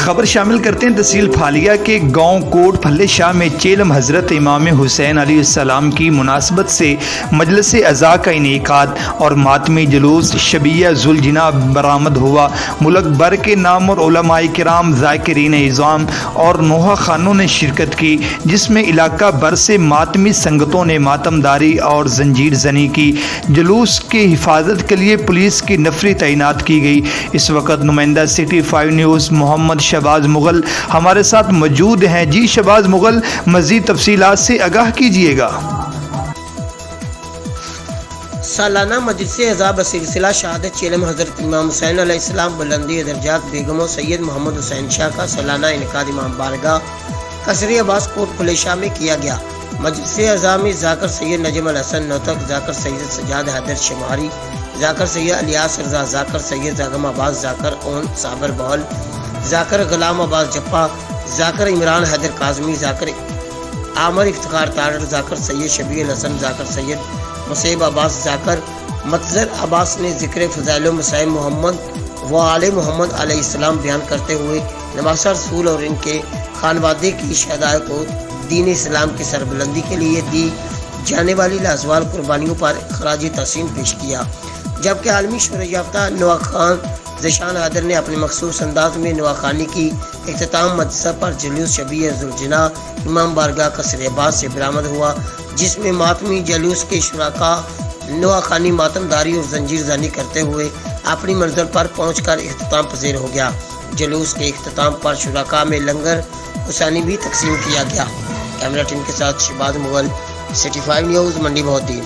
خبر شامل کرتے ہیں تحصیل پھالیہ کے گاؤں کوٹ پھلے شاہ میں چیلم حضرت امام حسین علیہ السلام کی مناسبت سے مجلس عزا کا انعقاد اور ماتمی جلوس شبیہ ذوالجناح برآمد ہوا۔ ملک بھر کے نامور علماء کرام، ذاکرین اعظام اور نوحہ خانوں نے شرکت کی، جس میں علاقہ بھر سے ماتمی سنگتوں نے ماتم داری اور زنجیر زنی کی۔ جلوس کی حفاظت کے لیے پولیس کی نفری تعینات کی گئی۔ اس وقت نمائندہ سٹی 5 نیوز محمد شہباز مغل ہمارے ساتھ موجود ہیں۔ جی شہباز مغل، مزید تفصیلات سے آگاہ کیجیے گا۔ سالانہ مجلس عزا بسلسلہ شہادت چیلم حضرت امام حسین علیہ السلام بلندی درجات بیگم و سید محمد حسین شاہ کا سالانہ انعقاد امام بارگاہ قصر عباس کوٹ پھلے شاہ میں کیا گیا۔ مجلس عزا میں ذاکر سید نجم الحسن نوتک، ذاکر سید سجاد حیدر شماری، ذاکر سید الیاس رضا، ذاکر سید زاغم عباس، ذاکر اون صابر بول، ذاکر غلام عباس جپا، ذاکر عمران حیدر کاظمی، ذاکر عامر افتخار تاڑر، ذاکر سید شبیہ الحسن، ذاکر سید مصیب عباس، ذاکر متظر عباس نے ذکر فضائل و مسائل محمد و آل محمد علیہ السلام بیان کرتے ہوئے نواسہ رسول اور ان کے خانوادے کی شہداء کو دین اسلام کی سربلندی کے لیے دی جانے والی لازوال قربانیوں پر خراج تحسین پیش کیا، جبکہ عالمی شہرت یافتہ نواح خان ذیشان حیدر نے اپنے مخصوص انداز میں نواح خانی کی اختتام مدرسہ پر جلوس شبیہ ذوالجناح امام بارگاہ قصر عباس سے برآمد ہوا، جس میں ماتمی جلوس کے شرکاء نواح خانی ماتم داری اور زنجیر زنی کرتے ہوئے اپنی منزل پر پہنچ کر اختتام پذیر ہو گیا۔ جلوس کے اختتام پر شرکاء میں لنگر حسینی بھی تقسیم کیا گیا۔ کیمرہ ٹیم کے ساتھ شہباز مغل، سٹی 5 نیوز، منڈی بہودی۔